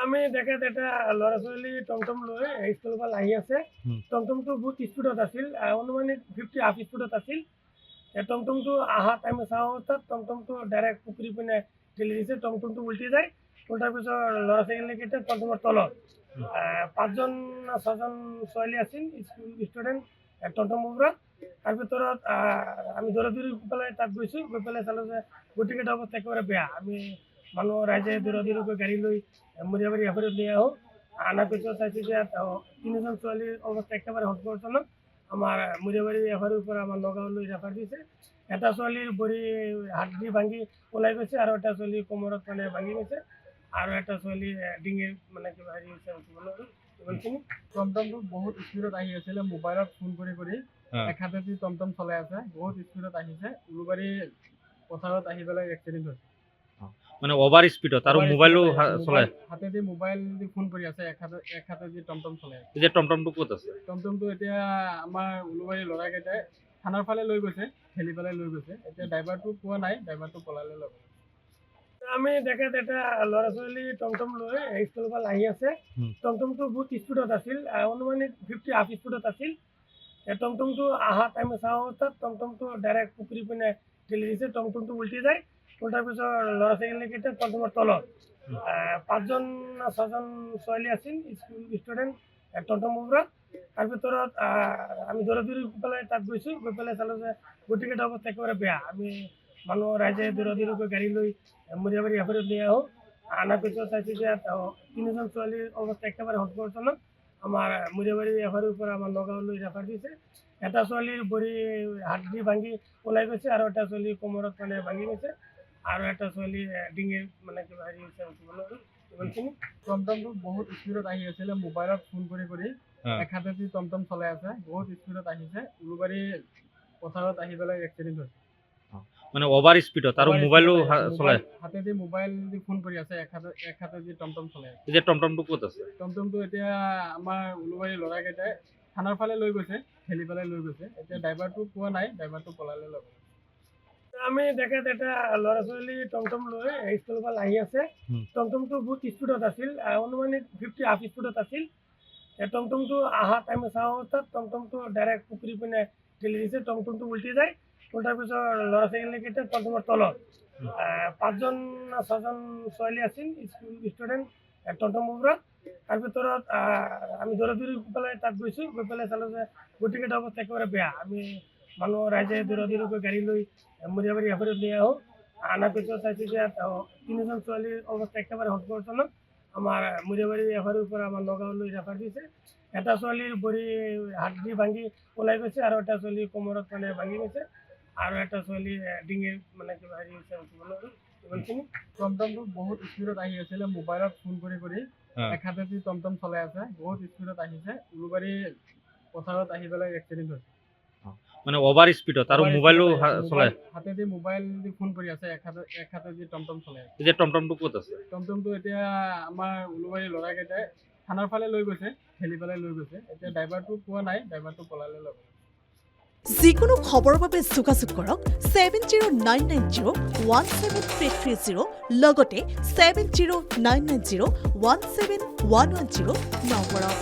আমি দেখাত এটা ল'ৰা ছোৱালী টমটম লৈ স্কুলৰ পৰা আহি আছে। টমটমটো বহুত স্পীডত আছিল, অনুমানিক 50 হাফ স্পীডত আছিল। টমটমটো অহা টাইমে চাওঁ অৱস্থাত টমটমটো ডাইৰেক্ট পুখুৰী পিনে ঠেলি দিছে। টমটমটো উল্টি যায়, উল্টাৰ পিছত ল'ৰা ছোৱালীকেইটা টমটমৰ তলত 5জন 6জন ছোৱালী আছিল ষ্টুডেণ্ট টমটমৰ পৰা। তাৰ ভিতৰত আমি দৌৰা দৌৰি পেলাই তাত গৈছোঁ, গৈ পেলাই চালোঁ যে গোটেইকেইটা অৱস্থা একেবাৰে বেয়া। আমি মানুহ ৰাইজে দৌৰা দৌৰিকৈ গাড়ী লৈ মুৰিয়াবাৰী এফালে লৈ আহোঁ। আনাৰ পিছত চাইছোঁ যে 3জন ছোৱালীৰ অৱস্থা একেবাৰে হতবৰজনক। আমাৰ মুৰিয়াবাৰী এফালৰ পৰা আমাৰ নগাঁৱলৈ ৰেফাৰ দিছে। এটা ছোৱালীৰ ভৰি হাড়দি ভাঙি ওলাই গৈছে, আৰু এটা ছোৱালী কোমৰত মানে ভাঙি গৈছে, আৰু এটা ছোৱালী ডিঙিৰ মানে কিবা হেৰি হৈছে উঠিবলৈ। ইমানখিনি। টমটমটো বহুত স্পীডত আহি আছিলে, মোবাইলত ফোন কৰি এক হাতেদি টমটম চলাই আছে, বহুত স্পীডত আহিছে। উলুবাৰী পথাৰত আহি পেলাই এক্সিডেণ্ট হৈছে। মানে অভাৰ স্পীডত আৰু মোবাইলো চলাই হাতেদি মোবাইল দি ফোন কৰি আছে, এক হাতেদি টমটম চলাই আছে। যে টমটমটো ক'ত আছে? টমটমটো এতিয়া আমাৰ উলুবাৰী ল'ৰাকেইটাই থানাৰ ফালে লৈ গৈছে, ঠেলি পেলাই লৈ গৈছে। এতিয়া ড্ৰাইভাৰটো পোৱা নাই, ড্ৰাইভাৰটো পলালে ল'ব। আমি দেখাত এটা ল'ৰা ছোৱালী টমটম লৈ স্কুলৰ পৰা আহি আছে। টমটমটো বহুত স্পীডত আছিল, অনুমানিক 50 হাফ স্পীডত আছিল। টমটমটো অহা টাইমে চাওঁ অৱস্থাত টমটমটো ডাইৰেক্ট পুখুৰী পিনে ঠেলি দিছে। টমটমটো উল্টি যায়, উল্টাৰ পিছত ল'ৰা ছোৱালীকেইটা টমটমৰ তলত 5জন 6জন ছোৱালী আছিল ষ্টুডেণ্ট টমটমৰ পৰা। তাৰ ভিতৰত আমি দৌৰা দৌৰি পেলাই তাত গৈছোঁ, গৈ পেলাই চালোঁ যে গোটেইকেইটা অৱস্থা একেবাৰে বেয়া। আমি মানুহ ৰাইজে দৌৰা দৌৰিকৈ গাড়ী লৈ মুৰিয়াবাৰী এফালে লৈ আহোঁ। আনাৰ পিছত চাইছোঁ যে 3জন ছোৱালীৰ অৱস্থা একেবাৰে হতবৰজনক। আমাৰ মুৰিয়াবাৰী এফালৰ পৰা আমাৰ নগাঁৱলৈ ৰেফাৰ দিছে। এটা ছোৱালীৰ ভৰি হাড়দি ভাঙি ওলাই গৈছে, আৰু এটা ছোৱালী কোমৰত মানে ভাঙি গৈছে, আৰু এটা ছোৱালী ডিঙিৰ মানে কিবা হেৰি হৈছে উঠিবলৈ। ইমানখিনি। টমটমটো বহুত স্পীডত আহি আছিলে, মোবাইলত ফোন কৰি এক হাতেদি টমটম চলাই আছে, বহুত স্পীডত আহিছে। উলুবাৰী পথাৰত আহি পেলাই এক্সিডেণ্ট হৈছে। মানে অভাৰ স্পীডত আৰু মোবাইলো চলাই হাতেদি মোবাইল দি ফোন কৰি আছে, এক হাতেদি টমটম চলাই আছে। যে টমটমটো ক'ত আছে? টমটমটো এতিয়া আমাৰ উলুবাৰী ল'ৰাকেইটাই থানাৰ ফালে লৈ গৈছে, ঠেলি পেলাই লৈ গৈছে। এতিয়া ড্ৰাইভাৰটো পোৱা নাই, ড্ৰাইভাৰটো পলালে ল'ব। আমি দেখাত এটা ল'ৰা ছোৱালী টমটম লৈ স্কুলৰ পৰা আহি আছে। টমটমটো বহুত স্পীডত আছিল, অনুমানিক 50 হাফ স্পীডত আছিল। টমটমটো অহা টাইমে চাওঁ অৱস্থাত টমটমটো ডাইৰেক্ট পুখুৰী পিনে ঠেলি দিছে। টমটমটো উল্টি যায়, উল্টাৰ পিছত ল'ৰা ছোৱালীকেইটা টমটমৰ তলত 5জন 6জন ছোৱালী আছিল ষ্টুডেণ্ট টমটমৰ পৰা। তাৰ ভিতৰত আমি দৌৰা দৌৰি পেলাই তাত গৈছোঁ, গৈ পেলাই চালোঁ যে গোটেইকেইটা অৱস্থা একেবাৰে বেয়া। আমি মানুহ ৰাইজে দৌৰা দৌৰিকৈ গাড়ী লৈ মুৰিয়াবাৰী এফালে লৈ আহোঁ। আনাৰ পিছত চাইছোঁ যে 3জন ছোৱালীৰ অৱস্থা একেবাৰে হতবৰজনক। আমাৰ মুৰিয়াবাৰী এফালৰ পৰা আমাৰ নগাঁৱলৈ ৰেফাৰ দিছে। এটা ছোৱালীৰ ভৰি হাড়দি ভাঙি ওলাই গৈছে, আৰু এটা ছোৱালী কোমৰত মানে ভাঙি গৈছে, আৰু এটা ছোৱালী ডিঙিৰ মানে কিবা হেৰি হৈছে উঠিবলৈ। ইমানখিনি। টমটমটো বহুত স্পীডত আহি আছিলে, মোবাইলত ফোন কৰি এক হাতেদি টমটম চলাই আছে, বহুত স্পীডত আহিছে। উলুবাৰী পথাৰত আহি পেলাই এক্সিডেণ্ট হৈছে। মানে অভাৰ স্পীডত আৰু মোবাইলো চলাই হাতেদি মোবাইল দি ফোন কৰি আছে, এক হাতেদি টমটম চলাই আছে। যে টমটমটো ক'ত আছে? টমটমটো এতিয়া আমাৰ উলুবাৰী ল'ৰাকেইটাই থানাৰ ফালে লৈ গৈছে, ঠেলি পেলাই লৈ গৈছে। এতিয়া ড্ৰাইভাৰটো পোৱা নাই, ড্ৰাইভাৰটো পলালে ল'ব। যিকোনো খবৰৰ বাবে যোগাযোগ কৰক 7099017330 লগতে 7099017110 নম্বৰত।